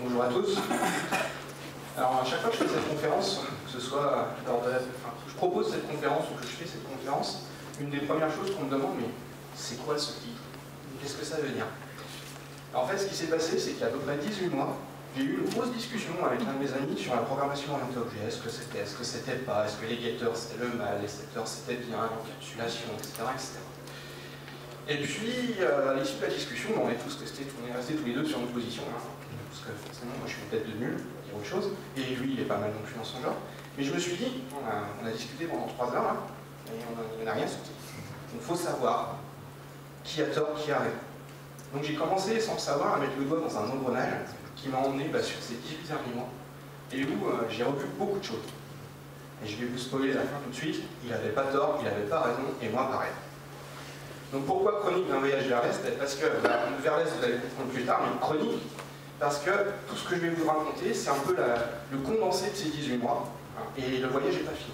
bonjour à tous. Alors à chaque fois que je fais cette conférence, que ce soit lors de je propose cette conférence ou que je fais cette conférence, une des premières choses qu'on me demande, mais c'est quoi ce titre? Qu'est-ce que ça veut dire? Alors, en fait, ce qui s'est passé, c'est qu'il y a à peu près 18 mois, j'ai eu une grosse discussion avec un de mes amis sur la programmation orientée objet. Est-ce que c'était pas, est-ce que les getters c'était le mal, les setters c'était bien, l'encapsulation, etc., etc. Et puis, à l'issue de la discussion, on est tous restés tous les deux sur nos positions, hein, parce que forcément, moi je suis peut-être de nul, dire autre chose, et lui il est pas mal non plus dans son genre. Mais je me suis dit, on a discuté pendant 3 heures, là, et on n'a rien sorti. Donc il faut savoir qui a tort, qui a raison. Donc j'ai commencé sans le savoir à mettre le doigt dans un engrenage qui m'a emmené sur ces 18 derniers mois, et où j'ai revu beaucoup de choses. Et je vais vous spoiler la fin tout de suite, il n'avait pas tort, il n'avait pas raison, et moi pareil. Donc pourquoi chronique d'un voyage vers l'Est? Parce que vers l'Est, vous allez comprendre plus tard, mais chronique, parce que tout ce que je vais vous raconter, c'est un peu le condensé de ces 18 mois, hein, et le voyage n'est pas fini.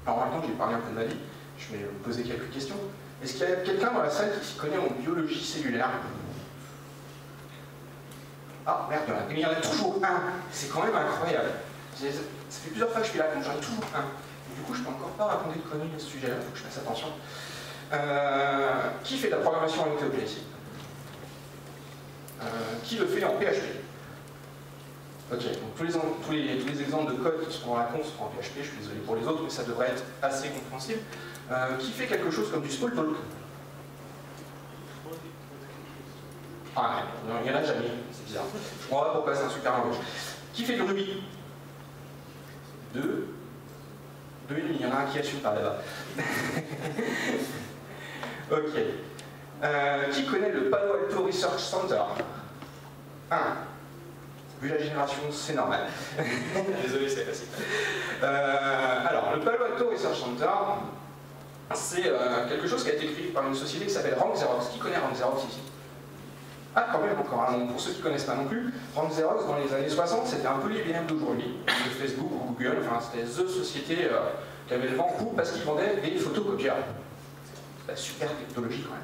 Alors en même temps que j'ai parlé un peu de ma vie, je vais vous poser quelques questions. Est-ce qu'il y a quelqu'un dans la salle qui s'y connaît en biologie cellulaire? Ah merde, il y en a toujours un, c'est quand même incroyable. Ça fait plusieurs fois que je suis là, donc j'en ai toujours un. Du coup, je ne peux encore pas raconter de conneries à ce sujet-là, il faut que je fasse attention. Qui fait de la programmation orientée objet ici? Qui le fait en PHP? Ok, donc tous les exemples de code qui seront dans la con seront en PHP, je suis désolé pour les autres, mais ça devrait être assez compréhensible. Qui fait quelque chose comme du Smalltalk? Ah, il n'y en a jamais, c'est bizarre. Je comprends pas pourquoi c'est un super langage. Qui fait du Ruby? Deux et demi, il y en a un qui assume par là-bas. Ok. Qui connaît le Palo Alto Research Center? 1. Vu la génération, c'est normal. Désolé, c'est facile. Alors, le Palo Alto Research Center, c'est quelque chose qui a été créé par une société qui s'appelle Rank Xerox. Qui connaît Rank Xerox ici? Ah, quand même, encore un nom. Pour ceux qui ne connaissent pas non plus, Rank Xerox, dans les années 60, c'était un peu l'IBM d'aujourd'hui, de Facebook ou Google. Enfin, c'était the société qui avait le vent en poupe parce qu'ils vendaient des photocopieurs. C'est la super technologie quand même.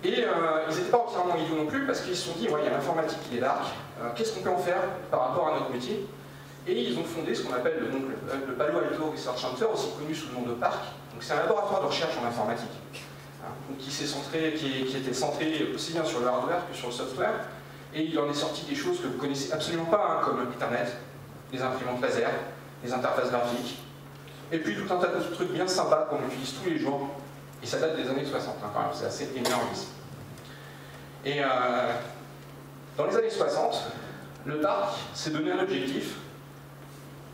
Et ils n'étaient pas entièrement idiots non plus parce qu'ils se sont dit, ouais, il y a l'informatique qui débarque, qu'est-ce qu'on peut en faire par rapport à notre métier? Et ils ont fondé ce qu'on appelle le Palo Alto Research Center, aussi connu sous le nom de PARC. Donc c'est un laboratoire de recherche en informatique, donc qui était centré aussi bien sur le hardware que sur le software. Et il en est sorti des choses que vous ne connaissez absolument pas, hein, comme Internet, les imprimantes laser, les interfaces graphiques, et puis tout un tas de trucs bien sympas qu'on utilise tous les jours. Et ça date des années 60, hein, quand même, c'est assez énorme ici. Et dans les années 60, le PARC s'est donné un objectif.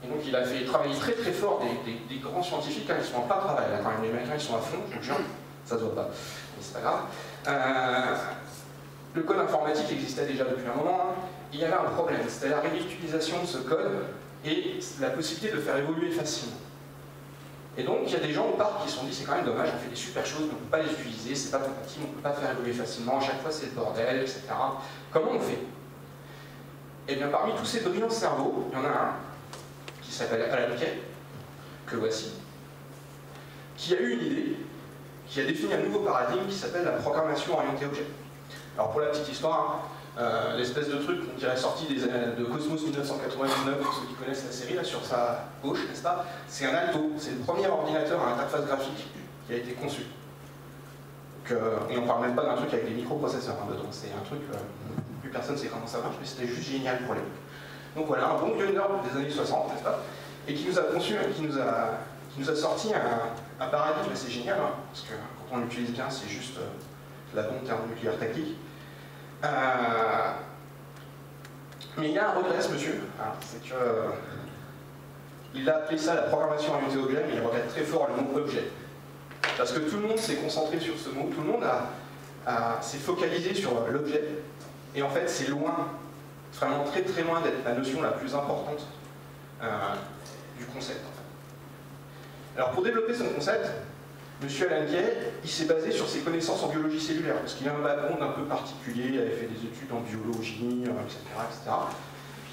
Et donc il a fait travailler très très fort des grands scientifiques, hein, qui sont en plein travail, là, quand même. Les Américains ils sont à fond, je jure, ça se voit pas, mais c'est pas grave. Le code informatique existait déjà depuis un moment, hein. Il y avait un problème, c'était la réutilisation de ce code et la possibilité de le faire évoluer facilement. Et donc il y a des gens au parc qui se sont dit c'est quand même dommage, on fait des super choses, mais on ne peut pas les utiliser, c'est pas compatible, on ne peut pas faire évoluer facilement, à chaque fois c'est le bordel, etc. Comment on fait? Et bien parmi tous ces brillants cerveaux, il y en a un qui s'appelle Alan Kay, que voici, qui a eu une idée, qui a défini un nouveau paradigme qui s'appelle la programmation orientée objet. Alors pour la petite histoire, l'espèce de truc qui est sorti de Cosmos 1999, pour ceux qui connaissent la série, là sur sa gauche, n'est-ce pas? C'est un Alto, c'est le premier ordinateur à interface graphique qui a été conçu. Donc, et on ne parle même pas d'un truc avec des microprocesseurs dedans, c'est un truc, plus personne ne sait comment ça marche, mais c'était juste génial pour l'époque. Donc voilà, un bon vieux nerd des années 60, n'est-ce pas? Et qui nous a conçu, qui nous a sorti un paradigme assez génial, hein, parce que quand on l'utilise bien, c'est juste la bombe thermonucléaire tactique. Mais il y a un regret, ce monsieur, hein, c'est que il a appelé ça la programmation orientée objet, mais il regrette très fort le mot objet. Parce que tout le monde s'est concentré sur ce mot, tout le monde s'est focalisé sur l'objet, et en fait c'est loin, vraiment très très loin d'être la notion la plus importante du concept. En fait. Alors pour développer son concept, M. Alan Kay, il s'est basé sur ses connaissances en biologie cellulaire, parce qu'il a un background un peu particulier, il avait fait des études en biologie, etc., etc.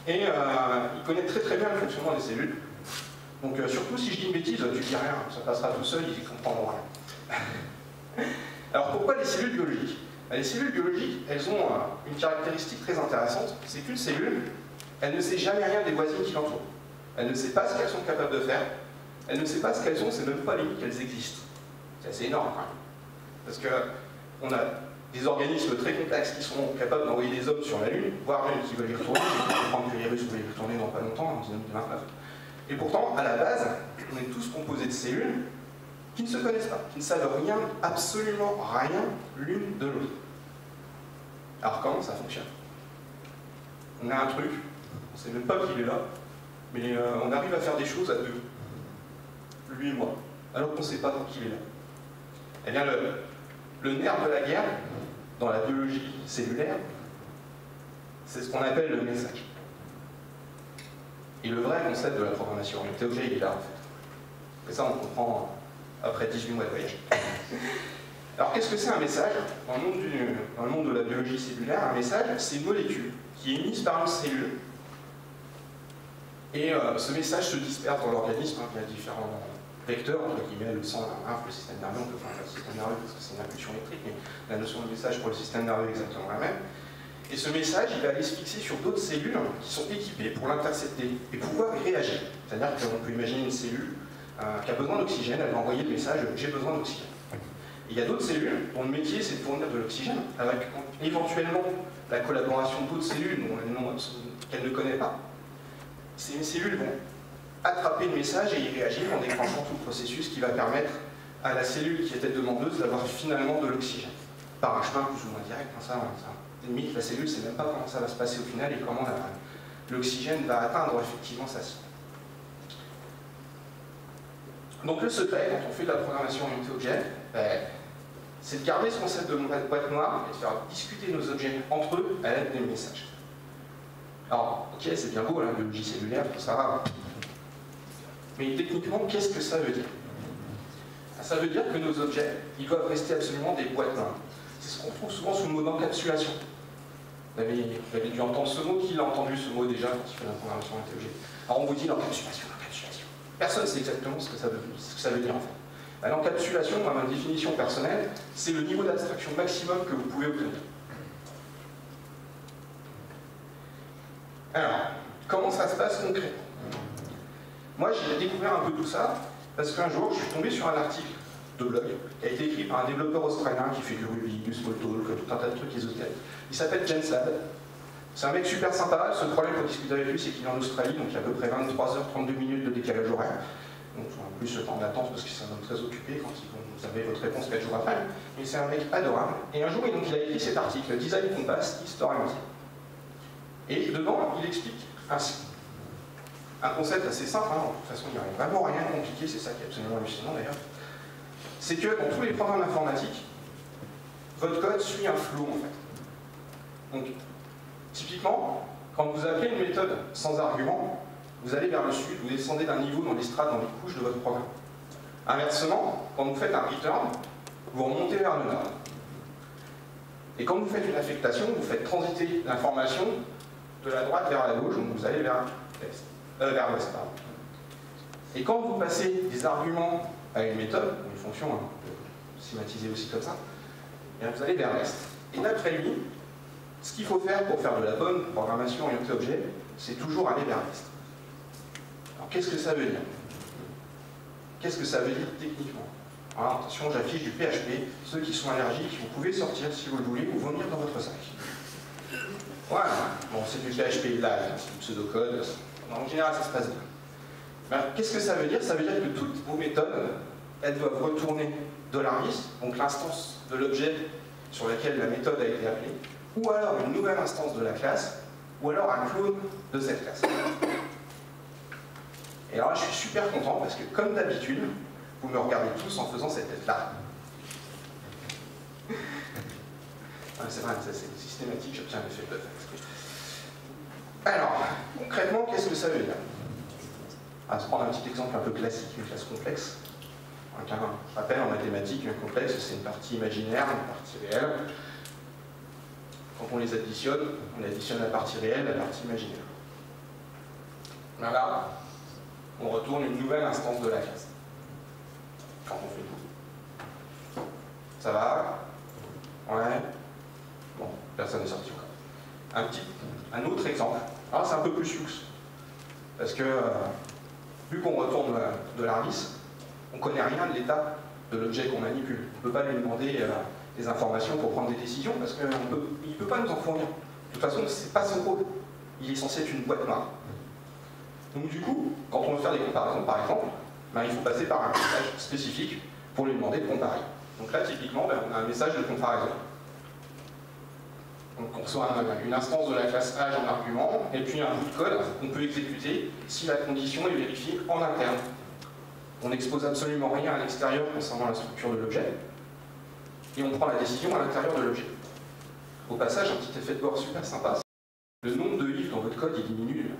Et il connaît très très bien le fonctionnement des cellules. Donc surtout si je dis une bêtise, tu dis rien, ça passera tout seul, ils comprendront rien. Alors pourquoi les cellules biologiques? Les cellules biologiques, elles ont une caractéristique très intéressante, c'est qu'une cellule, elle ne sait jamais rien des voisines qui l'entourent. Elle ne sait pas ce qu'elles sont capables de faire, elle ne sait pas ce qu'elles ont, c'est même pas limite qu'elles existent. C'est assez énorme quand même. Parce qu'on a des organismes très complexes qui sont capables d'envoyer des hommes sur la Lune, voire même qui veulent y retourner. Je vais comprendre que les Russes veulent y retourner dans pas longtemps, en 2029. Et pourtant, à la base, on est tous composés de cellules qui ne se connaissent pas, qui ne savent rien, absolument rien, l'une de l'autre. Alors comment ça fonctionne? On a un truc, on ne sait même pas qu'il est là, mais on arrive à faire des choses à deux, lui et moi, alors qu'on ne sait pas qu'il est là. Eh bien, le nerf de la guerre, dans la biologie cellulaire, c'est ce qu'on appelle le message. Et le vrai concept de la programmation orientée objet, il est là, en fait. Et ça, on comprend après 18 mois de voyage. Alors, qu'est-ce que c'est un message? Dans le monde de la biologie cellulaire, un message, c'est une molécule qui est émise par une cellule. Et ce message se disperse dans l'organisme, via différents vecteurs, entre guillemets, le sang, la lymphe, le système nerveux, on peut faire le système nerveux parce que c'est une impulsion électrique, mais la notion de message pour le système nerveux est exactement la même. Et ce message, il va aller se fixer sur d'autres cellules qui sont équipées pour l'intercepter et pouvoir y réagir. C'est-à-dire qu'on peut imaginer une cellule qui a besoin d'oxygène, elle va envoyer le message « j'ai besoin d'oxygène ». Il y a d'autres cellules dont le métier c'est de fournir de l'oxygène, avec éventuellement la collaboration d'autres cellules qu'elle ne connaît pas. Ces cellules vont attraper le message et y réagir en déclenchant tout le processus qui va permettre à la cellule qui était demandeuse d'avoir finalement de l'oxygène. Par un chemin plus ou moins direct, ça limite la cellule ne sait même pas comment ça va se passer au final et comment l'oxygène va atteindre effectivement sa cible. Donc le secret, quand on fait de la programmation orientée objet, c'est de garder ce concept de boîte noire et de faire discuter nos objets entre eux à l'aide des messages. Alors, ok, c'est bien beau, la biologie cellulaire, tout ça. Mais techniquement, qu'est-ce que ça veut dire? Ça veut dire que nos objets, ils doivent rester absolument des boîtes noires. C'est ce qu'on trouve souvent sous le mot d'encapsulation. Vous avez dû entendre ce mot, qui l'a entendu ce mot déjà quand il fait la programmation orientée objet? Alors on vous dit l'encapsulation, l'encapsulation. Personne ne sait exactement ce que ça veut dire en fait. L'encapsulation, dans ma définition personnelle, c'est le niveau d'abstraction maximum que vous pouvez obtenir. Alors, comment ça se passe concrètement? Moi, j'ai découvert un peu tout ça parce qu'un jour, je suis tombé sur un article de blog qui a été écrit par un développeur australien qui fait du Ruby, du Smalltalk, tout un tas de trucs ésotériques. Il s'appelle James Ladd. C'est un mec super sympa. Le seul problème pour discuter avec lui, c'est qu'il est en Australie, donc il y a à peu près 23h32 minutes de décalage horaire. Donc en plus le temps d'attente parce que c'est un homme très occupé quand vous avez votre réponse 4 jours après. Mais c'est un mec adorable. Et un jour, donc, il a écrit cet article, Design Compass, History Oriented. Et dedans, il explique ainsi. Un concept assez simple, hein. De toute façon, il n'y a vraiment rien de compliqué, c'est ça qui est absolument hallucinant d'ailleurs. C'est que dans tous les programmes informatiques, votre code suit un flow en fait. Donc, typiquement, quand vous appelez une méthode sans argument, vous allez vers le sud, vous descendez d'un niveau dans les strates, dans les couches de votre programme. Inversement, quand vous faites un return, vous remontez vers le nord. Et quand vous faites une affectation, vous faites transiter l'information de la droite vers la gauche, donc vous allez vers l'ouest. Et quand vous passez des arguments à une méthode, ou une fonction, hein, on peut schématiser aussi comme ça, et vous allez vers l'est. Et d'après lui, ce qu'il faut faire pour faire de la bonne programmation orientée objet, c'est toujours aller vers l'est. Alors qu'est-ce que ça veut dire? Qu'est-ce que ça veut dire techniquement? Alors attention, j'affiche du PHP. Ceux qui sont allergiques, vous pouvez sortir si vous le voulez ou vomir dans votre sac. Voilà, bon, c'est du PHP live, c'est du pseudocode. En général, ça se passe bien. Ben, qu'est-ce que ça veut dire? Ça veut dire que toutes vos méthodes, elles doivent retourner $10, donc l'instance de l'objet sur laquelle la méthode a été appelée, ou alors une nouvelle instance de la classe, ou alors un clone de cette classe. Et alors là, je suis super content parce que, comme d'habitude, vous me regardez tous en faisant cette tête-là. C'est vrai, c'est systématique, j'obtiens l'effet bluff. Alors, concrètement, qu'est-ce que ça veut dire? On va se prendre un petit exemple un peu classique, une classe complexe. Je rappelle, en mathématiques, une complexe, c'est une partie imaginaire, une partie réelle. Quand on les additionne, on additionne la partie réelle, la partie imaginaire. Là, on retourne une nouvelle instance de la classe. Quand on fait tout. Ça va? Ouais. un autre exemple. Alors c'est un peu plus luxe, parce que vu qu'on retourne de l'ARIS, on ne connaît rien de l'état de l'objet qu'on manipule. On ne peut pas lui demander des informations pour prendre des décisions, parce qu'il ne peut pas nous en fournir. De toute façon, ce n'est pas son rôle. Il est censé être une boîte noire. Donc du coup, quand on veut faire des comparaisons, par exemple, ben, il faut passer par un message spécifique pour lui demander de comparer. Donc là, typiquement, ben, on a un message de comparaison. Donc on reçoit une instance de la classe âge en argument, et puis un bout de code qu'on peut exécuter si la condition est vérifiée en interne. On n'expose absolument rien à l'extérieur concernant la structure de l'objet, et on prend la décision à l'intérieur de l'objet. Au passage, un petit effet de bord super sympa, le nombre de ifs dans votre code il diminue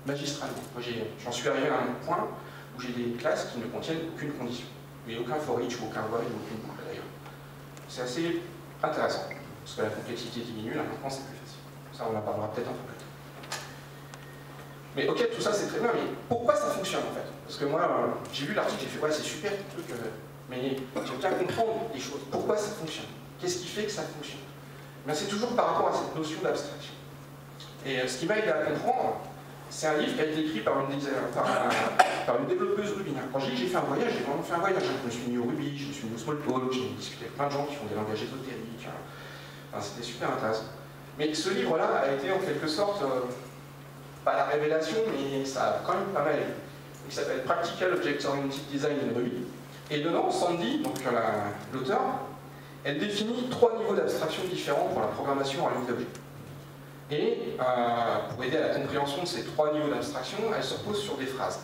magistralement. Moi j'en suis arrivé à un point où j'ai des classes qui ne contiennent aucune condition. Il n'y a aucun for each, aucun while, aucune boucle d'ailleurs. C'est assez intéressant, parce que la complexité diminue, là maintenant c'est plus facile. Ça on en parlera peut-être un peu plus tard. Mais ok, tout ça c'est très bien, mais pourquoi ça fonctionne en fait? Parce que moi, j'ai lu l'article, j'ai fait ouais c'est super ce truc, mais j'aime bien comprendre les choses. Pourquoi ça fonctionne? Qu'est-ce qui fait que ça fonctionne? C'est toujours par rapport à cette notion d'abstraction. Et ce qui m'a aidé à comprendre, c'est un livre qui a été écrit par une développeuse Ruby. Quand je dis que j'ai fait un voyage, j'ai vraiment fait un voyage. Je me suis mis au Ruby, je me suis mis au Smalltalk, j'ai discuté avec plein de gens qui font des langages ésotériques. Enfin, c'était super intéressant. Mais ce livre-là a été en quelque sorte, pas la révélation, mais ça a quand même pas mal aidé. Il s'appelle Practical Object-Oriented Design in Ruby. Et dedans, Sandy, donc l'auteur, elle définit 3 niveaux d'abstraction différents pour la programmation orientée objet. Et pour aider à la compréhension de ces 3 niveaux d'abstraction, elle se repose sur des phrases.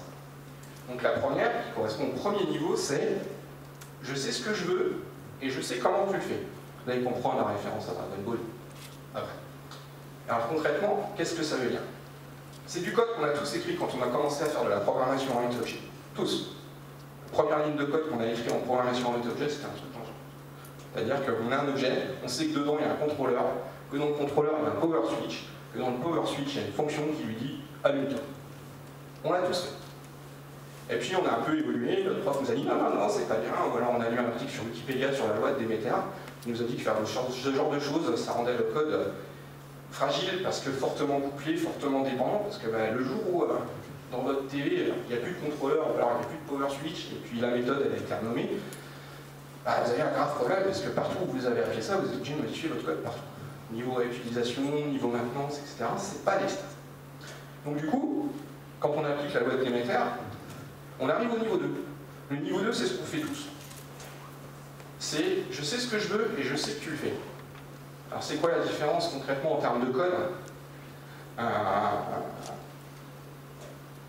Donc la première, qui correspond au premier niveau, c'est « Je sais ce que je veux et je sais comment tu le fais ». Là, il comprend la référence à Dragon Ball après. Alors concrètement, qu'est-ce que ça veut dire? C'est du code qu'on a tous écrit quand on a commencé à faire de la programmation orientée objet. Tous. La première ligne de code qu'on a écrite en programmation orientée objet, c'était un truc dangereux. C'est-à-dire qu'on a un objet, on sait que dedans il y a un contrôleur, que dans le contrôleur il y a un power switch, que dans le power switch il y a une fonction qui lui dit allume-toi. On l'a tous fait. Et puis on a un peu évolué, notre prof nous a dit non, non, non, c'est pas bien. Voilà, on a lu un article sur Wikipédia sur la loi de Demeter, qui nous a dit que faire ce genre de choses, ça rendait le code fragile parce que fortement couplé, fortement dépendant, parce que le jour où dans votre TV il n'y a plus de contrôleur, alors il n'y a plus de power switch, et puis la méthode elle a été renommée, vous avez un grave problème parce que partout où vous avez appelé ça, vous êtes obligé de modifier votre code partout. Niveau réutilisation, niveau maintenance, etc. C'est pas l'extase. Donc du coup, quand on applique la loi de Demeter, on arrive au niveau 2. Le niveau 2, c'est ce qu'on fait tous. C'est je sais ce que je veux et je sais que tu le fais. Alors c'est quoi la différence concrètement en termes de code?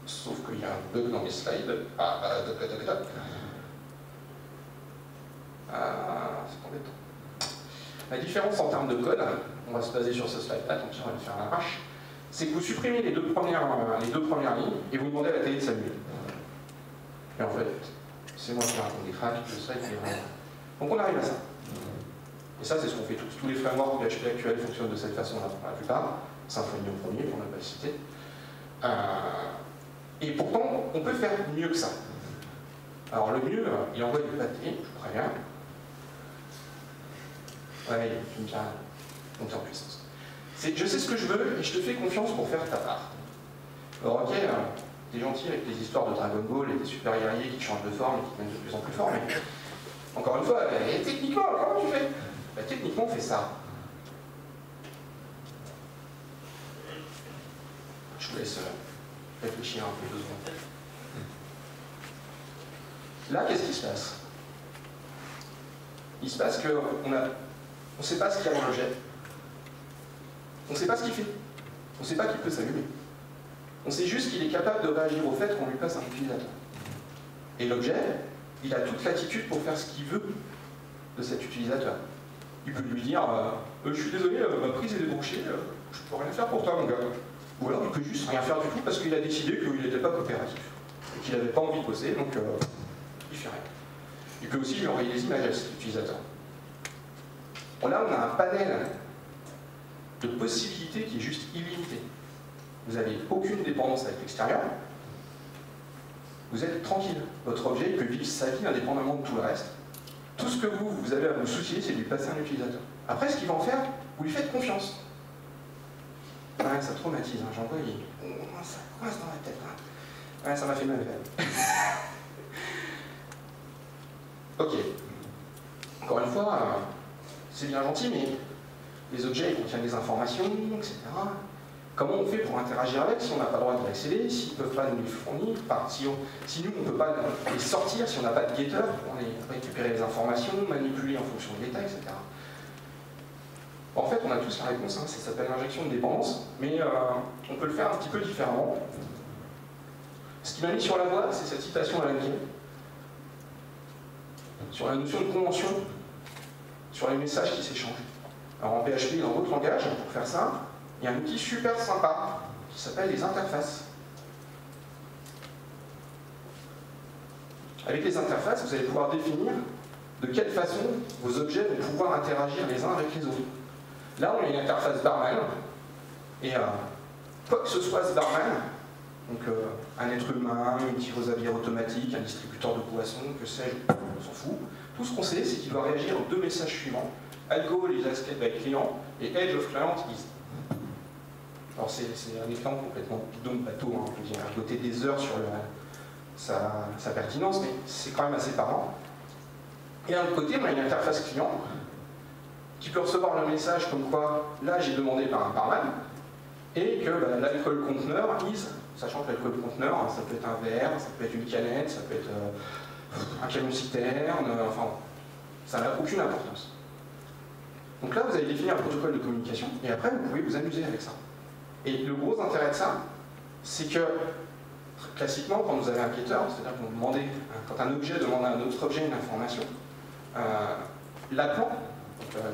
Sauf qu'il y a un bug dans mes slides. C'est embêtant. La différence en termes de code, on va se baser sur ce slide-là, donc on va le faire à l'arrache, c'est que vous supprimez les deux premières lignes et vous demandez à la télé de s'allumer. Et en fait, c'est moi qui raconte des cracks, le slide est vraiment... Donc on arrive à ça. Et ça, c'est ce qu'on fait tous. Tous les frameworks PHP actuels fonctionnent de cette façon-là pour la plupart. Symfony au premier, pour ne pas le citer. Et pourtant, on peut faire mieux que ça. Alors le mieux, il envoie du pâté, je vous préviens. Ouais, tu me diras, monter en puissance. C'est je sais ce que je veux et je te fais confiance pour faire ta part. Alors ok, t'es gentil avec les histoires de Dragon Ball et des super guerriers qui changent de forme et qui deviennent de plus en plus forts, mais encore une fois, techniquement, comment tu fais? Techniquement, on fait ça. Je vous laisse réfléchir un peu 2 secondes. Là, qu'est-ce qui se passe? Il se passe qu'on ne sait pas ce qu'il y a dans l'objet. On ne sait pas ce qu'il fait. On ne sait pas qu'il peut s'allumer. On sait juste qu'il est capable de réagir au fait qu'on lui passe un utilisateur. Et l'objet, il a toute latitude pour faire ce qu'il veut de cet utilisateur. Il peut lui dire je suis désolé, ma prise est débranchée, je ne peux rien faire pour toi, mon gars. Ou alors il peut juste rien faire du tout parce qu'il a décidé qu'il n'était pas coopératif. Et qu'il n'avait pas envie de bosser, donc il fait rien. Il peut aussi lui envoyer des images à cet utilisateur. Bon, là, on a un panel de possibilités qui est juste illimité. Vous n'avez aucune dépendance avec l'extérieur. Vous êtes tranquille. Votre objet il peut vivre sa vie indépendamment de tout le reste. Tout ce que vous avez à vous soucier, c'est de lui passer un utilisateur. Après, ce qu'il va en faire, vous lui faites confiance. Ouais, ça traumatise, hein. J'en vois, ça coince dans la tête. Hein. Ouais, ça m'a fait mal. Ok. Encore une fois, c'est bien gentil, mais les objets ils contiennent des informations, etc. Comment on fait pour interagir avec si on n'a pas le droit de l'accéder, s'ils ne peuvent pas nous les fournir, si nous on ne peut pas les sortir, si on n'a pas de getter pour récupérer les informations, manipuler en fonction de l'état, etc. En fait, on a tous la réponse, hein, ça s'appelle l'injection de dépendance, mais on peut le faire un petit peu différemment. Ce qui m'a mis sur la voie, c'est cette citation d'Alan Kay, sur la notion de convention, sur les messages qui s'échangent. Alors en PHP et dans d'autres langages, pour faire ça, il y a un outil super sympa qui s'appelle les interfaces. Avec les interfaces, vous allez pouvoir définir de quelle façon vos objets vont pouvoir interagir les uns avec les autres. Là, on a une interface barman, et quoi que ce soit ce barman, donc un être humain, une tireuse à bière automatique, un distributeur de boissons, que sais-je, on s'en fout. Tout ce qu'on sait, c'est qu'il doit réagir aux deux messages suivants. Alcohol is asked by client et edge of client is. Alors c'est un exemple complètement bidon de bateau, hein, je veux dire, à côté des heures sur sa pertinence, mais c'est quand même assez parlant. Et d'un autre côté, on a une interface client qui peut recevoir le message comme quoi, là j'ai demandé par un barman, et que l'alcool conteneur is, sachant que l'alcool conteneur, ça peut être un verre, ça peut être une canette, ça peut être un camion citerne, enfin, ça n'a aucune importance. Donc là, vous allez définir un protocole de communication, et après, vous pouvez vous amuser avec ça. Et le gros intérêt de ça, c'est que, classiquement, quand vous avez un getter, c'est-à-dire que vous demandez, quand un objet demande à un autre objet une information, l'appelant,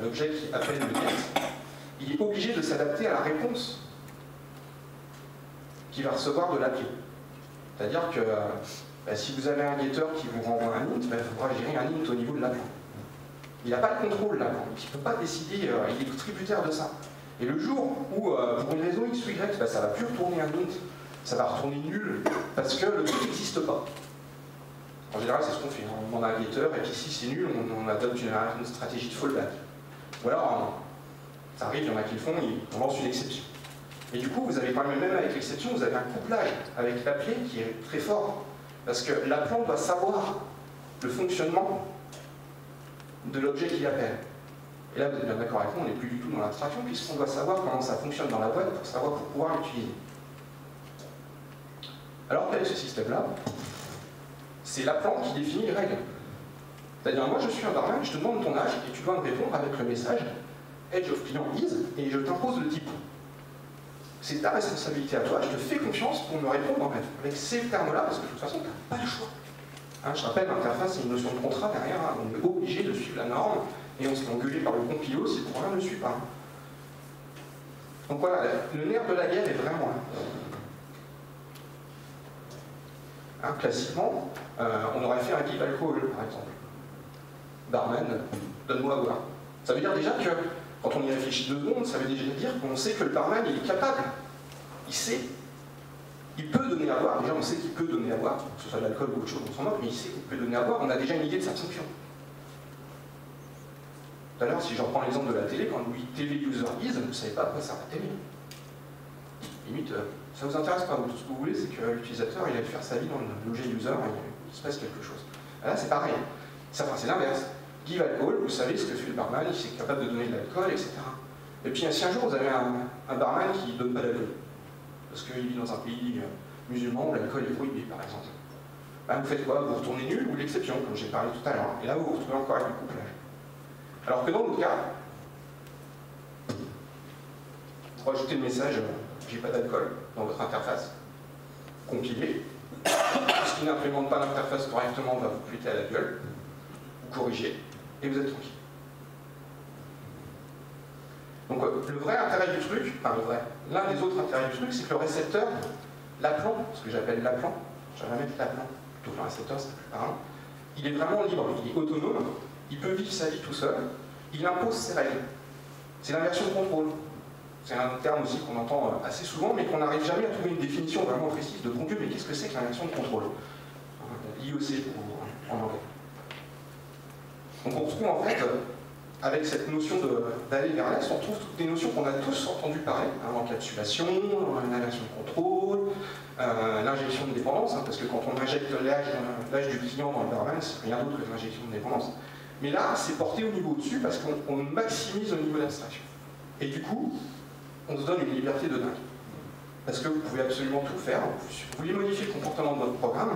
l'objet qui appelle le get, il est obligé de s'adapter à la réponse qu'il va recevoir de l'appli. C'est-à-dire que si vous avez un getter qui vous renvoie un int, il faudra gérer un int au niveau de l'appelant. Il n'a pas le contrôle là, il ne peut pas décider, il est tributaire de ça. Et le jour où, pour une raison X ou Y, ça ne va plus retourner un int, ça va retourner nul, parce que le truc n'existe pas. En général, c'est ce qu'on fait, on demande un getter, et puis si c'est nul, on adopte une stratégie de fallback. Ou alors, ça arrive, il y en a qui le font, on lance une exception. Et du coup, vous avez quand même avec l'exception, vous avez un couplage avec l'appelé qui est très fort. Parce que l'appelant doit savoir le fonctionnement de l'objet qu'il appelle. Et là, vous êtes bien d'accord avec moi, on n'est plus du tout dans l'abstraction, puisqu'on doit savoir comment ça fonctionne dans la boîte pour pouvoir l'utiliser. Alors quel est ce système-là? C'est l'appelant qui définit les règles. C'est-à-dire, moi je suis un barman, je te demande ton âge, et tu dois me répondre avec le message edge of client is, et je t'impose le type. C'est ta responsabilité à toi, je te fais confiance pour me répondre avec ces termes-là, parce que de toute façon, tu n'as pas le choix. Hein, je rappelle, l'interface, c'est une notion de contrat derrière, hein, on est obligé de suivre la norme, et on se fait engueuler par le compilo si le programme ne le suit pas. Donc voilà, le nerf de la guerre est vraiment là. Hein, classiquement, on aurait fait un give alcohol, par exemple. Barman, donne-moi à boire. Ça veut dire déjà que, quand on y réfléchit 2 secondes, ça veut déjà dire qu'on sait que le barman, il est capable. Il sait. Il peut donner à boire. Déjà, on sait qu'il peut donner à boire, que ce soit de l'alcool ou autre chose, on s'en moque, mais il sait qu'il peut donner à boire. On a déjà une idée de sa fonction. Tout à l'heure, si je reprends l'exemple de la télé, quand vous dites TV user is, vous ne savez pas à quoi sert la télé. Limite, ça ne vous intéresse pas. Tout ce que vous voulez, c'est que l'utilisateur, il aille faire sa vie dans l'objet user et il se passe quelque chose. Là, c'est pareil. C'est l'inverse. Give alcohol, vous savez ce que fait le barman, il est capable de donner de l'alcool, etc. Et puis si un jour vous avez un barman qui ne donne pas d'alcool, parce qu'il vit dans un pays musulman où l'alcool est prohibé par exemple, vous faites quoi? Vous retournez nul ou l'exception, comme j'ai parlé tout à l'heure, et là vous vous retrouvez encore avec le couplage. Alors que dans l'autre cas, pour ajouter le message j'ai pas d'alcool dans votre interface, compiler, ce qui n'implémente pas l'interface correctement va vous péter à la gueule, vous corrigez, et vous êtes tranquille. Donc le vrai intérêt du truc, enfin le vrai, l'un des autres intérêts du truc, c'est que le récepteur, l'appelant, ce que j'appelle l'appelant, je vais mettre l'appelant, plutôt que le récepteur, c'est plus parlant, il est vraiment libre, il est autonome, il peut vivre sa vie tout seul, il impose ses règles. C'est l'inversion de contrôle. C'est un terme aussi qu'on entend assez souvent, mais qu'on n'arrive jamais à trouver une définition vraiment précise de bon Dieu, mais qu'est-ce que c'est que l'inversion de contrôle? IEC en anglais. Donc on retrouve en fait avec cette notion d'aller vers l'est, on trouve toutes des notions qu'on a tous entendu parler, hein, l'encapsulation, l'inversion de contrôle, l'injection de dépendance, hein, parce que quand on injecte l'âge du client dans le barman, c'est rien d'autre que l'injection de dépendance. Mais là, c'est porté au niveau au-dessus parce qu'on maximise au niveau d'abstraction. Et du coup, on se donne une liberté de dingue. Parce que vous pouvez absolument tout faire. Vous voulez modifier le comportement de votre programme,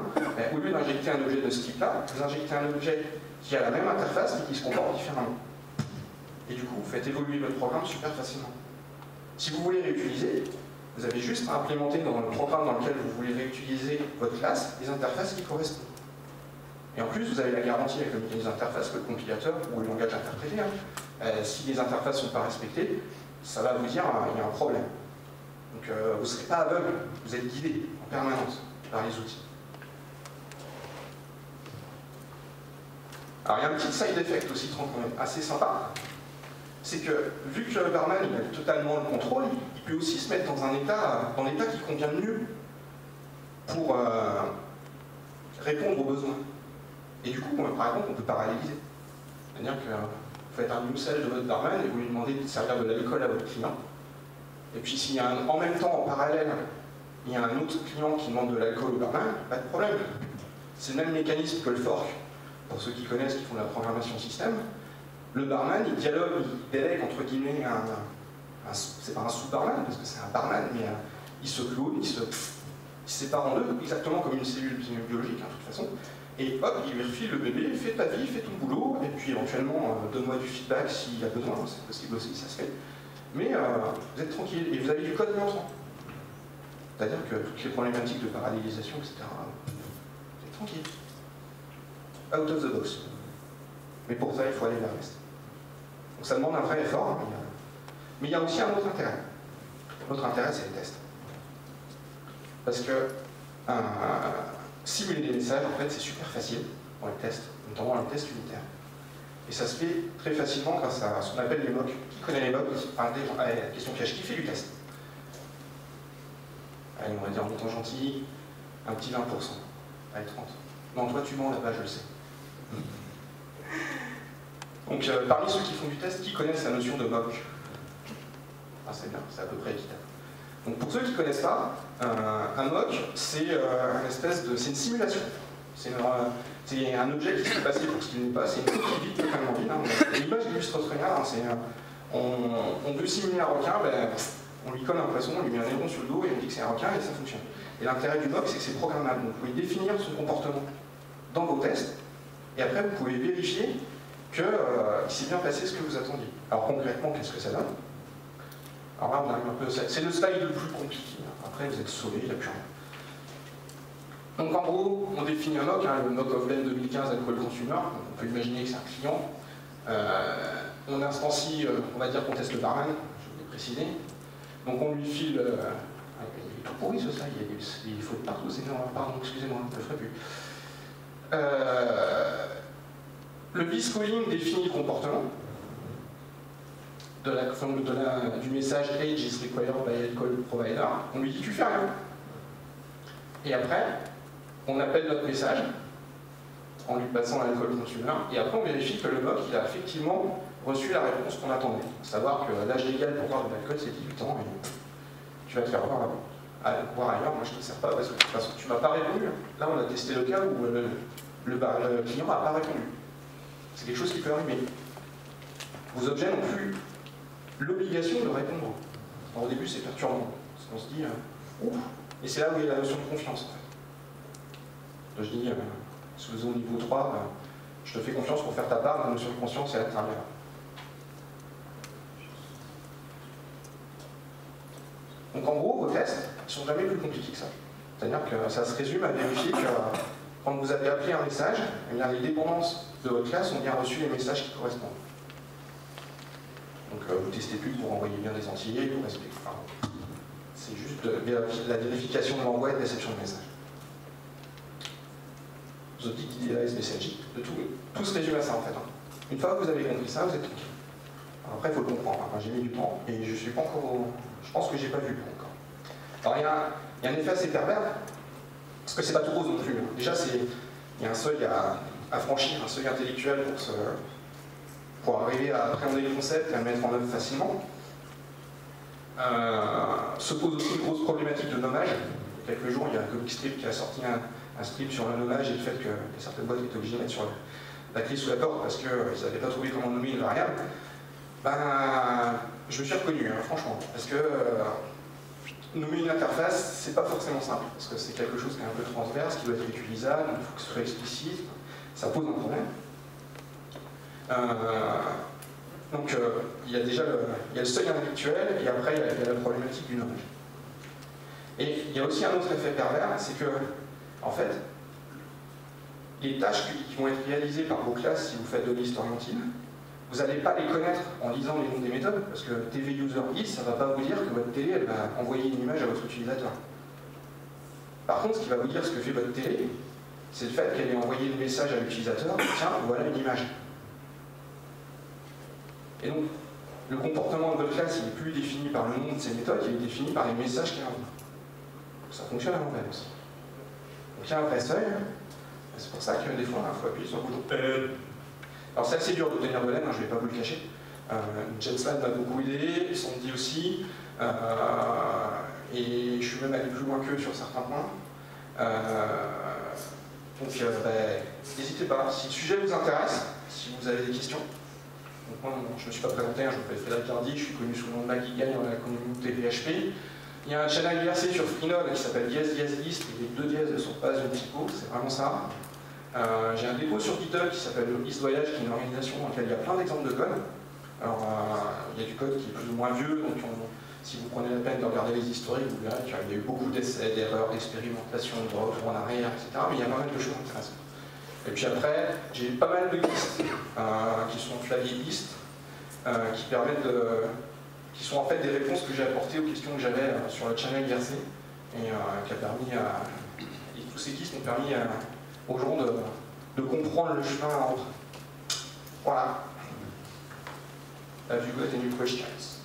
au lieu d'injecter un objet de ce type-là, vous injectez un objet qui a la même interface mais qui se comporte différemment. Et du coup, vous faites évoluer votre programme super facilement. Si vous voulez réutiliser, vous avez juste à implémenter dans le programme dans lequel vous voulez réutiliser votre classe les interfaces qui correspondent. Et en plus, vous avez la garantie avec le mécanisme d'interface que le compilateur ou le langage interprété, si les interfaces ne sont pas respectées, ça va vous dire qu'il y a un problème. Donc vous ne serez pas aveugle, vous êtes guidé en permanence par les outils. Alors il y a un petit side effect aussi quand même assez sympa, c'est que vu que le barman il a totalement le contrôle, il peut aussi se mettre dans l'état qui convient le mieux pour répondre aux besoins. Et du coup, par exemple, on peut paralléliser. C'est-à-dire que vous faites un new sell de votre barman et vous lui demandez de servir de l'alcool à votre client. Et puis s'il y a en même temps, en parallèle, il y a un autre client qui demande de l'alcool au barman, pas de problème. C'est le même mécanisme que le fork, pour ceux qui connaissent, qui font de la programmation système. Le barman, il dialogue, il délègue entre guillemets c'est pas un sous-barman, parce que c'est un barman, mais il se clone, il se sépare en deux, exactement comme une cellule biologique, hein, de toute façon. Et hop, il lui refile le bébé, fais ta vie, fais ton boulot, et puis éventuellement, donne-moi du feedback s'il y a besoin, c'est possible aussi, ça se fait. Mais vous êtes tranquille, et vous avez du code entrant. C'est-à-dire que toutes les problématiques de parallélisation, etc., vous êtes tranquille. Out of the box. Mais pour ça, il faut aller vers l'est. Donc ça demande un vrai effort, mais il y a aussi un autre intérêt. L'autre intérêt, c'est les tests. Parce que simuler des messages, en fait, c'est super facile pour les tests, notamment les tests unitaires. Et ça se fait très facilement grâce à ce qu'on appelle les mocks. Qui connaît les mocks? Allez, la question piège, qui fait du test? Allez, on va dire en étant gentil, un petit 20%. Allez, 30. Non, toi tu mens là-bas, je le sais. Donc, parmi ceux qui font du test, qui connaissent la notion de mock? Ah, c'est bien, c'est à peu près équitable. Donc, pour ceux qui ne connaissent pas, un mock, c'est c'est une simulation. C'est un objet qui s'est passé pour ce qu'il n'est pas, c'est une coquille vide, totalement vide. Hein. L'image illustre très bien, on veut simuler un requin, on lui colle un poisson, on lui met un aileron sur le dos et on dit que c'est un requin et ça fonctionne. Et l'intérêt du mock, c'est que c'est programmable. Donc, vous pouvez définir son comportement dans vos tests, et après vous pouvez vérifier qu'il s'est bien passé ce que vous attendiez. Alors concrètement, qu'est-ce que ça donne? Alors là, on arrive un peu. C'est le slide le plus compliqué. Après, vous êtes sauvé, il n'y a plus rien. Donc en gros, on définit un mock, hein, le mock of Ben 2015 Alcohol Consumer. On peut imaginer que c'est un client. On instancie, on va dire qu'on teste le barman, je vais préciser. Donc on lui file. Il est tout pourri ce slide, il y a des fautes partout, c'est énorme. Pardon, excusez-moi, je ne le ferai plus. Le B-scoring définit le comportement du message Age is required by alcohol provider. On lui dit tu fais rien. Et après, on appelle notre message en lui passant l'alcool consumer. Et après, on vérifie que le mock il a effectivement reçu la réponse qu'on attendait. Savoir que l'âge légal pour boire de l'alcool c'est 18 ans. Et tu vas te faire voir là-bas. Allez, voir ailleurs, moi je ne te sers pas parce que de toute façon tu m'as pas répondu. Là, on a testé le cas où le client n'a pas répondu. C'est quelque chose qui peut arriver. Vos objets n'ont plus l'obligation de répondre. Alors, au début, c'est perturbant. Parce qu'on se dit, ouf. Et c'est là où il y a la notion de confiance, en fait. Je dis, sous au niveau 3, je te fais confiance pour faire ta part, la notion de conscience est à l'intérieur. Donc, en gros, vos tests ne sont jamais plus compliqués que ça. C'est-à-dire que ça se résume à vérifier que quand vous avez appelé un message, eh bien, les dépendances de votre classe ont bien reçu les messages qui correspondent. Donc vous ne testez plus pour envoyer bien des entiers, pour respecter. Enfin, c'est juste la vérification de l'envoi et de réception de message. The DDoS messaging. Tout se résume à ça en fait. Hein. Une fois que vous avez compris ça, vous êtes tranquille. Après, il faut le comprendre. Hein. J'ai mis du temps et je suis pas encore. Je pense que j'ai pas vu le temps encore. Alors il y a un effet assez pervers. Parce que c'est pas tout rose non plus. Déjà, il y a un seuil à franchir, un seuil intellectuel pour arriver à appréhender le concept et à le mettre en œuvre facilement. Se pose aussi une grosse problématique de nommage. Il y a quelques jours, il y a Comic Strip qui a sorti un strip sur le nommage et le fait que certaines boîtes étaient obligées de mettre sur la clé sous la porte parce qu'ils n'avaient pas trouvé comment nommer une variable. Ben, je me suis reconnu, hein, franchement, parce que nommer une interface, c'est pas forcément simple, parce que c'est quelque chose qui est un peu transverse, qui doit être utilisable, il faut que ce soit explicite, ça pose un problème. Donc il y a déjà le seuil intellectuel, et après il y a la problématique du nommage. Et il y a aussi un autre effet pervers, c'est que, en fait, les tâches qui vont être réalisées par vos classes si vous faites de l'historiantine, vous n'allez pas les connaître en lisant les noms des méthodes, parce que tvUserIs, ça ne va pas vous dire que votre télé, elle va envoyer une image à votre utilisateur. Par contre, ce qui va vous dire ce que fait votre télé, c'est le fait qu'elle ait envoyé le message à l'utilisateur, tiens, voilà une image. Et donc, le comportement de votre classe, il n'est plus défini par le nom de ces méthodes, il est défini par les messages qu'elle envoie. Ça fonctionne à l'envers aussi. Donc il y a un vrai seuil, c'est pour ça que des fois, il faut appuyer sur le bouton. Alors c'est assez dur d'obtenir de l'aide, hein, je ne vais pas vous le cacher. Jetslab m'a beaucoup aidé, Sandy aussi, et je suis même allé plus loin qu'eux sur certains points. Donc n'hésitez pas, si le sujet vous intéresse, si vous avez des questions. Donc moi, je ne me suis pas présenté, hein, je m'appelle Frédéric Hardy, je suis connu sous le nom de Maggie Gagne dans la communauté PHP. Il y a un channel IRC sur Freenode qui s'appelle dièse-list, et les deux dièses ne sont pas une typo, c'est vraiment ça. J'ai un dépôt sur GitHub qui s'appelle East Voyage, qui est une organisation dans laquelle il y a plein d'exemples de code. Alors, il y a du code qui est plus ou moins vieux, donc si vous prenez la peine de regarder les historiques, vous verrez qu'il y a eu beaucoup d'essais, d'erreurs, d'expérimentations, de retour en arrière, etc. Mais il y a pas mal de choses intéressantes. Et puis après, j'ai pas mal de listes qui sont clavier listes, qui permettent qui sont en fait des réponses que j'ai apportées aux questions que j'avais sur le channel IRC, et qui a permis et tous ces listes ont permis aux gens de comprendre le chemin entre. Voilà. Have you got any questions?